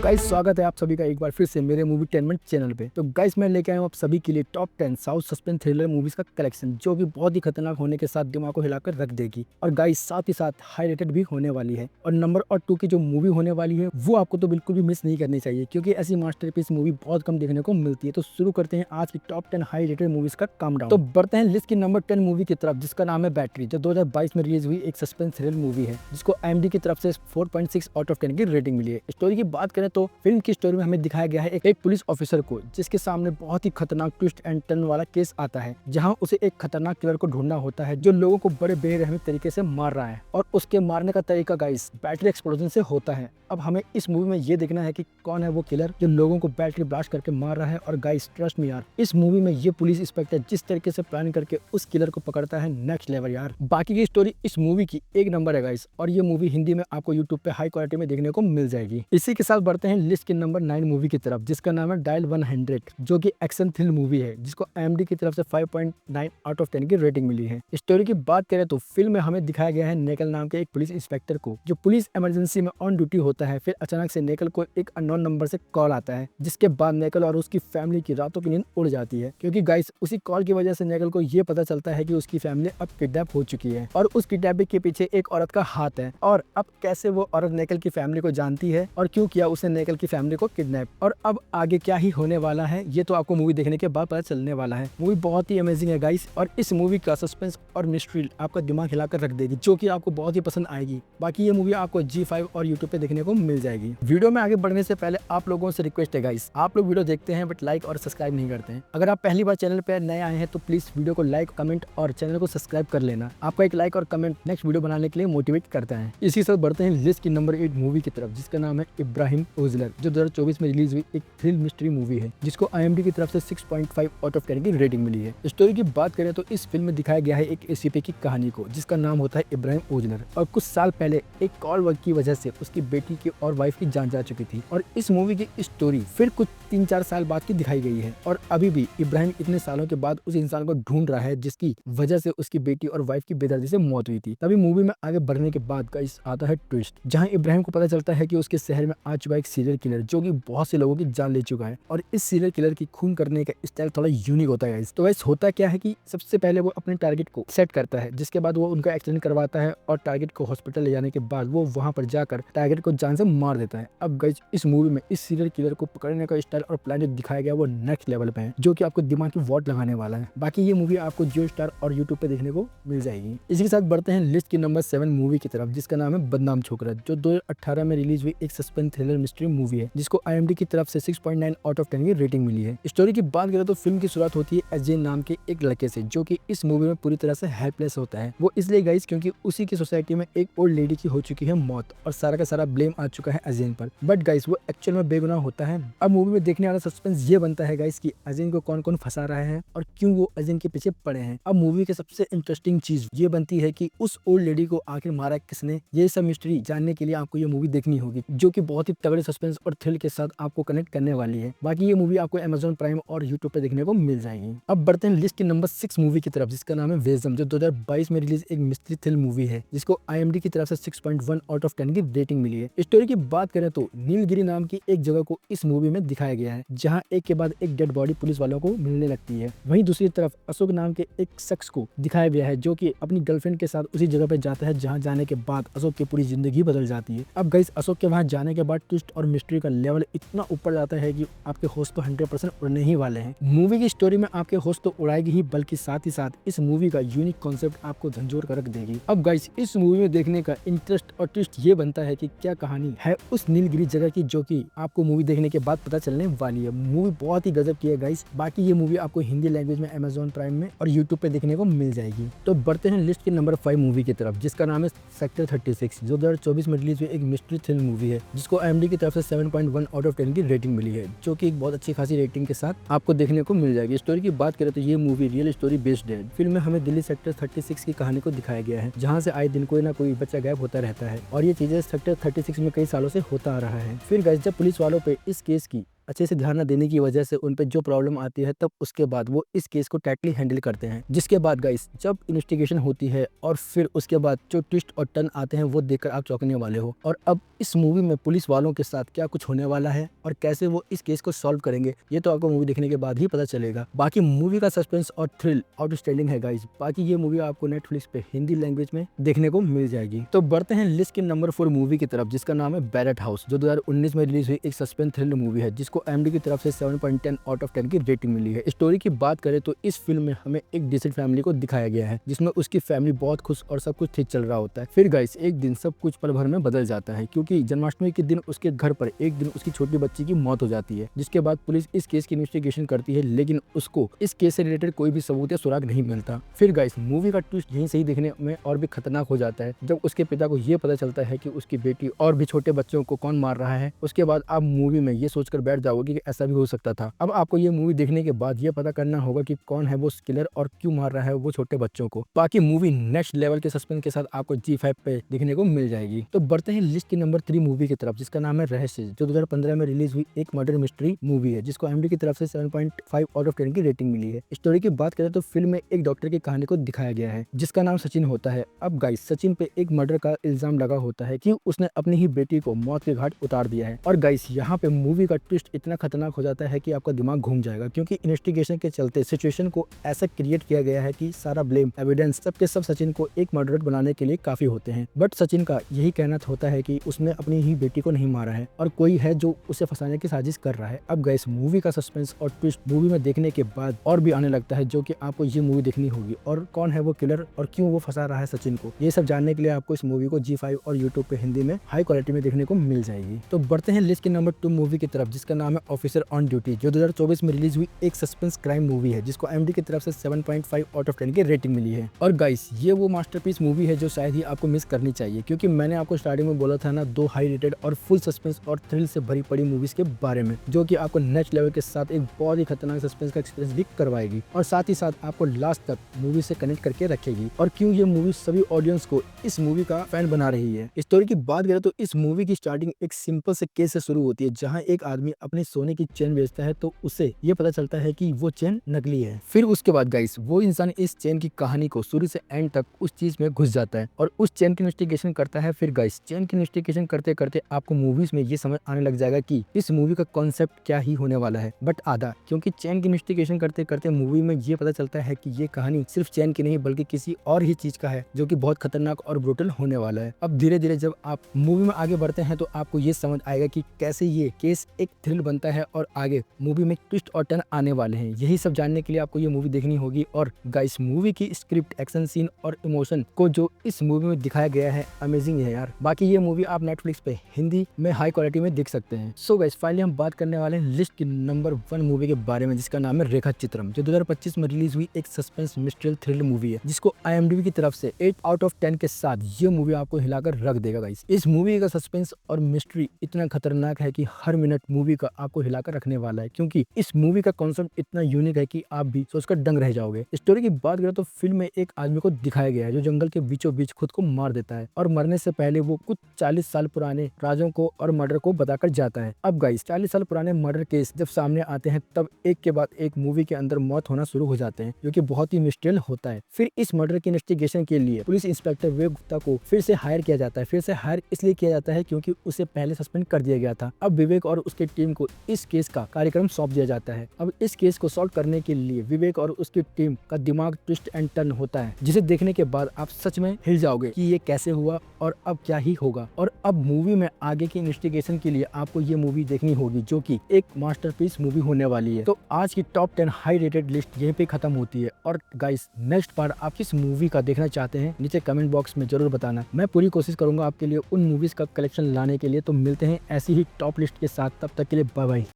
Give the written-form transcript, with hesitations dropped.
Guys स्वागत है आप सभी का एक बार फिर से मेरे मूवी टेनमेंट चैनल पे। तो गाइस मैं लेके आया हूँ आप सभी के लिए top 10 south suspense thriller movies का कलेक्शन, जो कि बहुत ही खतरनाक होने के साथ दिमाग को हिलाकर रख देगी और गाइस साथ ही साथ हाई रेटेड भी होने वाली है। और नंबर 2 की जो मूवी होने वाली है वो आपको तो बिल्कुल भी मिस नहीं करनी चाहिए, क्योंकि ऐसी मास्टरपीस मूवी बहुत कम देखने को मिलती है। तो शुरू करते हैं आज की टॉप 10 हाई रेटेड मूवीज का काउंटडाउन। तो बढ़ते हैं लिस्ट की नंबर 10 मूवी की तरफ, जिसका नाम है बैटरी, जो 2022 में रिलीज हुई एक सस्पेंस थ्रिलर मूवी है, जिसको IMDb की तरफ से 4.6 आउट ऑफ 10 की रेटिंग मिली है। स्टोरी की बात करें तो फिल्म की स्टोरी में हमें दिखाया गया है एक पुलिस ऑफिसर को, जिसके सामने बहुत ही खतरनाक ट्विस्ट एंड टर्न वाला केस आता है, जहां उसे एक खतरनाक किलर को ढूंढना होता है जो लोगों को बड़े बेरहमी तरीके से मार रहा है। और उसके मारने का तरीका गाइस बैटरी एक्सप्लोजन से होता है। अब हमें इस मूवी में ये देखना है कि कौन है वो किलर जो लोगों को बैटरी ब्लास्ट करके मार रहा है। और गाइस ट्रस्ट मी यार, इस मूवी में ये पुलिस इंस्पेक्टर जिस तरीके से प्लान करके उस किलर को पकड़ता है, नेक्स्ट लेवल यार। बाकी की स्टोरी इस मूवी की एक नंबर है गाइस, और ये मूवी हिंदी में आपको यूट्यूब पे हाई क्वालिटी में देखने को मिल जाएगी। इसी के साथ बढ़ते हैं लिस्ट के नंबर 9 मूवी की तरफ, जिसका नाम है डायल 100, जो कि एक्शन थ्रिल मूवी है, जिसको IMDb की तरफ से 5.9 आउट ऑफ 10 की रेटिंग मिली है। स्टोरी की बात करें तो फिल्म में हमें दिखाया गया है नेकल नाम के एक पुलिस इंस्पेक्टर को, जो पुलिस इमरजेंसी में ऑन ड्यूटी होता है। फिर अचानक से नेकल को एक अननोन नंबर से कॉल आता है, जिसके बाद नेकल और उसकी फैमिली की रातों की नींद उड़ जाती है, क्योंकि गाइस उसी कॉल की वजह से नेकल को ये पता चलता है कि उसकी फैमिली अब किडनैप हो चुकी है और उस किडनैपिंग के पीछे एक औरत का हाथ है। और अब कैसे वो औरत नेकल की फैमिली को जानती है और क्यों किया उसने नेकल की फैमिली को किडनैप, और अब आगे क्या ही होने वाला है ये तो आपको मूवी देखने के बाद पता चलने वाला है। मूवी बहुत ही अमेजिंग है गाइस, और इस मूवी का सस्पेंस और मिस्ट्री आपका दिमाग हिलाकर रख देगी, जो कि आपको बहुत ही पसंद आएगी। बाकी ये मूवी आपको G5 और यूट्यूब पे देखने को मिल जाएगी। वीडियो में आगे बढ़ने से पहले आप लोगों से रिक्वेस्ट है गाइस, आप लोग वीडियो देखते हैं बट लाइक और सब्सक्राइब नहीं करते हैं। अगर आप पहली बार चैनल पे नए आए हैं तो प्लीज वीडियो को लाइक, कमेंट और चैनल को सब्सक्राइब कर लेना। आपका एक लाइक और कमेंट नेक्स्ट वीडियो बनाने के लिए मोटिवेट करता है। इसी के साथ बढ़ते हैं लिस्ट की नंबर 8 मूवी की तरफ, जिसका नाम है इब्राहिम ओजलर, जो 2024 में रिलीज हुई एक थ्रिल मिस्ट्री मूवी है, जिसको IMDb की तरफ से 6.5 आउट ऑफ 10 की रेटिंग मिली है। स्टोरी की बात करें तो इस फिल्म में दिखाया गया है एक ACP की कहानी को, जिसका नाम होता है इब्राहिम ओजलर, और कुछ साल पहले एक कॉल वर्क की वजह से उसकी बेटी की और वाइफ की जान जा चुकी थी। और इस मूवी की स्टोरी फिर कुछ 3-4 साल बाद की दिखाई गई है, और अभी भी इब्राहिम इतने सालों के बाद उस इंसान को ढूंढ रहा है जिसकी वजह से उसकी बेटी और वाइफ की बेदर्दी से मौत हुई थी। तभी मूवी में आगे बढ़ने के बाद गाइस आता है ट्विस्ट, जहां इब्राहिम को पता चलता है कि उसके शहर में आ चुका एक सीरियल किलर, जो कि बहुत से लोगों की जान ले चुका है। और इस सीरियल किलर की खून करने का स्टाइल थोड़ा यूनिक होता है गाइस। तो गाइस होता क्या है कि सबसे पहले वो अपने टारगेट को सेट करता है, जिसके बाद वो उनका एक्सीडेंट करवाता है और टारगेट को हॉस्पिटल ले जाने के बाद वो वहां पर जाकर टारगेट को जान से मार देता है। अब गाइस इस मूवी में इस सीरियल किलर को पकड़ने का स्टाइल और प्लान जो दिखाया गया वो नेक्स्ट लेवल पे है, जो कि आपको दिमाग की वॉट लगाने वाला है। बाकी ये मूवी आपको जियो स्टार और यूट्यूब पे देखने को मिल जाएगी। इसी के साथ बढ़ते हैं लिस्ट की नंबर 7 मूवी की तरफ, जिसका नाम है बदनाम छोकरा, जो 2018 में रिलीज हुई एक सस्पेंस थ्रिलर मिस्ट्री मूवी है, जिसको IMDb की तरफ से 6.9 आउट ऑफ 10 की रेटिंग मिली है। स्टोरी की बात करें तो फिल्म की शुरुआत होती है अजय नाम के एक लड़के से, जो कि इस मूवी में पूरी तरह से हेल्पलेस होता है। वो इसलिए गाइस क्योंकि उसी की सोसाइटी में एक ओल्ड लेडी की हो चुकी है मौत, और सारा का सारा ब्लेम आ चुका है अजय पर। बट गाइस वो एक्चुअल में बेगुनाह होता है। अब मूवी में देखने वाला सस्पेंस ये बनता है गाइस कि अजय को कौन कौन फंसा रहा है और क्यों वो अजय के पीछे पड़े हैं। अब मूवी की सबसे इंटरेस्टिंग चीज ये बनती है कि उस ओल्ड लेडी को आखिर मारा किसने, ये सब मिस्ट्री जानने के लिए आपको ये मूवी देखनी होगी, जो कि बहुत ही तगड़े सस्पेंस और थ्रिल के साथ आपको कनेक्ट करने वाली है। बाकी ये मूवी आपको Amazon प्राइम और यूट्यूब पे देखने को मिल जाएगी। अब बढ़ते हैं लिस्ट की नंबर 6 मूवी की तरफ, जिसका नाम है वेजम, जो 2022 में रिलीज एक मिस्ट्री थ्रिल मूवी है, जिसको IMDb की तरफ से 6.1 आउट ऑफ 10 की रेटिंग मिली है। स्टोरी की बात करें तो नीलगिरी नाम की एक जगह को इस मूवी में दिखाया गया है, जहां एक के बाद एक डेड बॉडी पुलिस वालों को मिलने लगती है। वहीं दूसरी तरफ अशोक नाम के एक शख्स को दिखाया गया है, जो कि अपनी गर्लफ्रेंड के साथ उसी जगह पे जाता है, जहां जाने के बाद अशोक की पूरी जिंदगी बदल जाती है। अब गाइस अशोक के वहां जाने के बाद ट्विस्ट और मिस्ट्री का लेवल इतना ऊपर जाता है कि आपके होश तो 100% उड़ने ही वाले हैं। मूवी की स्टोरी में आपके होश तो उड़ाएगी ही, बल्कि साथ ही साथ इस मूवी का यूनिक कॉन्सेप्ट आपको झंझोर कर रख देगी। अब गाइस इस मूवी में देखने का इंटरेस्ट और ट्विस्ट ये बनता है कि क्या कहानी है उस नीलगिरी जगह की, जो कि आपको मूवी देखने के बाद पता चलने वाली है। मूवी बहुत ही गजब की है गाइस। बाकी ये मूवी आपको हिंदी लैंग्वेज में Amazon प्राइम में और यूट्यूब पे देखने को मिल जाएगी। तो बढ़ते हैं लिस्ट की नंबर 5 मूवी की तरफ, जिसका नाम है सेक्टर 36, जो 2024 में रिलीज हुई एक मिस्ट्री थ्रिल मूवी है, जिसको IMDb की तरफ से 7.1 आउट ऑफ 10 की रेटिंग मिली है, जो कि एक बहुत अच्छी खासी रेटिंग के साथ आपको देखने को मिल जाएगी। स्टोरी की बात करें तो ये मूवी रियल स्टोरी बेस्ड है। फिल्म में हमें दिल्ली सेक्टर 36 की कहानी को दिखाया गया है, जहाँ से आए दिन कोई ना कोई बच्चा गायब होता रहता है, और ये चीजें सेक्टर 36 में कई सालों से होता आ रहा है। फिर गाइस जब पुलिस वालों पे इस केस की अच्छे से ध्यान न देने की वजह से उन पे जो प्रॉब्लम आती है, तब उसके बाद वो इस केस को टाइटली हैंडल करते हैं। जिसके बाद गाइस जब इन्वेस्टिगेशन होती है और फिर उसके बाद जो ट्विस्ट और टर्न आते हैं वो देखकर आप चौंकने वाले हो। और अब इस मूवी में पुलिस वालों के साथ क्या कुछ होने वाला है और कैसे वो इस केस को सॉल्व करेंगे, ये तो आपको मूवी देखने के बाद ही पता चलेगा। बाकी मूवी का सस्पेंस और थ्रिल आउटस्टैंडिंग है गाइस। बाकी ये मूवी आपको नेटफ्लिक्स पे हिंदी लैंग्वेज में देखने को मिल जाएगी। तो बढ़ते हैं लिस्ट के नंबर 4 मूवी की तरफ, जिसका नाम है बैरेट हाउस, जो 2019 में रिलीज हुई एक सस्पेंस थ्रिलर मूवी है, जिसको IMDb की तरफ से 7.10 आउट ऑफ 10 की रेटिंग मिली है। स्टोरी की बात करें तो इस फिल्म में हमें एक डिसेंट फैमिली को दिखाया गया है, जिसमें उसकी फैमिली बहुत खुश और सब कुछ ठीक चल रहा होता है। फिर गाइस एक दिन सब कुछ पल भर में बदल जाता है, क्योंकि जन्माष्टमी के दिन उसके घर पर एक दिन उसकी छोटी बच्ची की मौत हो जाती है। जिसके बाद पुलिस इस केस की इन्वेस्टिगेशन करती है, लेकिन उसको इस केस से रिलेटेड कोई भी सबूत या सुराग नहीं मिलता। फिर गाइस मूवी का ट्विस्ट यहीं से ही देखने में और भी खतरनाक हो जाता है, जब उसके पिता को ये पता चलता है कि उसकी बेटी और भी छोटे बच्चों को कौन मार रहा है। उसके बाद आप मूवी में ये सोचकर बैठ जाओगे कि ऐसा भी हो सकता था। अब आपको ये मूवी देखने के बाद ये पता करना होगा कि कौन है वो किलर और क्यों मार रहा है वो छोटे बच्चों को। बाकी मूवी नेक्स्ट लेवल के सस्पेंस के साथ आपको G5 पे देखने को मिल जाएगी। तो बढ़ते हैं लिस्ट की नंबर 3 मूवी की तरफ, जिसका नाम है रहस्य, जो 2015 में रिलीज हुई एक मर्डर मिस्ट्री मूवी है, जिसको IMDb की तरफ से 7.5 आउट ऑफ 10 की रेटिंग मिली है। स्टोरी की बात करें तो फिल्म में एक डॉक्टर की कहानी को दिखाया गया है, जिसका नाम सचिन होता है। अब गाइस सचिन पे एक मर्डर का इल्जाम लगा होता है कि उसने अपनी ही बेटी को मौत के घाट उतार दिया है। और गाइस यहाँ पे मूवी का ट्विस्ट इतना खतरनाक हो जाता है कि आपका दिमाग घूम जाएगा, क्योंकि इन्वेस्टिगेशन के चलते सिचुएशन को ऐसा क्रिएट किया गया है कि सारा ब्लेम एविडेंस सब के सब सचिन को एक मर्डरर बनाने के लिए काफी होते हैं। बट सचिन का यही कहना होता है कि उसने अपनी ही बेटी को नहीं मारा है और कोई है जो उसे फंसाने की साजिश कर रहा है। अब गाइस मूवी का सस्पेंस और ट्विस्ट मूवी में देखने के बाद और भी आने लगता है, जो कि आपको ये मूवी देखनी होगी। और कौन है वो किलर और क्यों वो फंसा रहा है सचिन को, ये सब जानने के लिए आपको इस मूवी को G5 और यूट्यूब पे हिंदी में हाई क्वालिटी में देखने को मिल जाएगी। तो बढ़ते हैं लिस्ट के नंबर 2 मूवी की तरफ, जिसका नाम है ऑफिसर ऑन ड्यूटी, जो 2024 में रिलीज हुई एक सस्पेंस क्राइम मूवी है, जिसको IMDb की तरफ से 7.5 आउट ऑफ 10 की रेटिंग मिली है। और गाइस ये वो मास्टरपीस मूवी है जो शायद ही आपको मिस करनी चाहिए, क्योंकि मैंने आपको स्टार्टिंग में बोला था ना, 2 हाई रेटेड और फुल सस्पेंस और थ्रिल से भरी पड़ी मूवीज के बारे में, जो कि आपको नेक्स्ट लेवल के साथ एक बहुत ही खतरनाक सस्पेंस का एक्सपीरियंस भी करवाएगी और साथ ही साथ आपको लास्ट तक मूवी से कनेक्ट करके रखेगी। और क्यों ये मूवी सभी ऑडियंस को इस मूवी का फैन बना रही है। स्टोरी की बात करें तो इस मूवी की स्टार्टिंग एक सिंपल से केस से शुरू होती है, जहां एक आदमी अपने सोने की चेन बेचता है, तो उसे ये पता चलता है कि वो चेन नकली है। फिर उसके बाद गाइस वो इंसान इस चेन की कहानी को शुरू से एंड तक उस चीज में घुस जाता है और उस चेन की इन्वेस्टिगेशन करता है। फिर गाइस चेन की इन्वेस्टिगेशन करते करते आपको मूवीज में ये समझ आने लग जाएगा कि इस मूवी का कॉन्सेप्ट क्या ही होने वाला है। बट आधा, क्योंकि चेन की इन्वेस्टिगेशन करते करते मूवी में ये पता चलता है कि ये कहानी सिर्फ चेन की नहीं बल्कि किसी और ही चीज का है, जो कि बहुत खतरनाक और ब्रूटल होने वाला है। अब धीरे धीरे जब आप मूवी में आगे बढ़ते हैं तो आपको ये समझ आएगा कि कैसे ये केस एक थ्रिल बनता है और आगे मूवी में ट्विस्ट और टर्न आने वाले हैं। यही सब जानने के लिए आपको ये मूवी देखनी होगी। और गाइस मूवी की स्क्रिप्ट, एक्शन सीन और इमोशन को जो इस मूवी में दिखाया गया है, अमेजिंग है यार। बाकी ये मूवी आप नेटफ्लिक्स पे हिंदी में हाई क्वालिटी में देख सकते हैं। सो गाइस फाइनली हम बात करने वाले हैं लिस्ट की नंबर 1 मूवी के बारे में, जिसका नाम है रेखा चित्रम, जो 2025 में रिलीज हुई एक सस्पेंस मिस्ट्रियल थ्रिल मूवी है, जिसको IMDb की तरफ से 8 आउट ऑफ 10 के साथ ये मूवी आपको हिलाकर रख देगा गाइस। इस मूवी का सस्पेंस और मिस्ट्री इतना खतरनाक है कि हर मिनट मूवी का आपको हिलाकर रखने वाला है, क्योंकि इस मूवी का कॉन्सेप्ट इतना यूनिक है कि आप भी सोचकर दंग रह जाओगे। स्टोरी की बात करें तो फिल्म में एक आदमी को दिखाया गया है जो जंगल के बीचों बीच खुद को मार देता है और मरने से पहले वो कुछ 40 साल पुराने राजों को और मर्डर को बताकर जाता है। अब गाइस 40 साल पुराने मर्डर केस जब सामने आते हैं तब एक के बाद एक मूवी के अंदर मौत होना शुरू हो जाते हैं, जो कि बहुत ही मिस्ट्रियल होता है। फिर इस मर्डर की इन्वेस्टिगेशन के लिए पुलिस इंस्पेक्टर विवेक गुप्ता को फिर से हायर किया जाता है। फिर से हायर इसलिए किया जाता है क्योंकि उसे पहले सस्पेंड कर दिया गया था। अब विवेक और उसकी टीम को इस केस का कार्यक्रम सौंप दिया जाता है। अब इस केस को सॉल्व करने के लिए विवेक और उसकी टीम का दिमाग ट्विस्ट एंड टर्न होता है, जिसे देखने के बाद आप सच में हिल जाओगे कि ये कैसे हुआ और अब क्या ही होगा। और अब मूवी में आगे की इन्वेस्टिगेशन के लिए आपको ये मूवी देखनी होगी, जो कि एक मास्टरपीस मूवी होने वाली है। तो आज की टॉप 10 हाई रेटेड लिस्ट यहीं पे खत्म होती है। और गाइस नेक्स्ट पार्ट आप किस मूवी का देखना चाहते हैं नीचे कमेंट बॉक्स में जरूर बताना। मैं पूरी कोशिश करूंगा आपके लिए उन मूवीज का कलेक्शन लाने के लिए। तो मिलते हैं ऐसी ही टॉप लिस्ट के साथ, तब तक के लिए बाय बाय।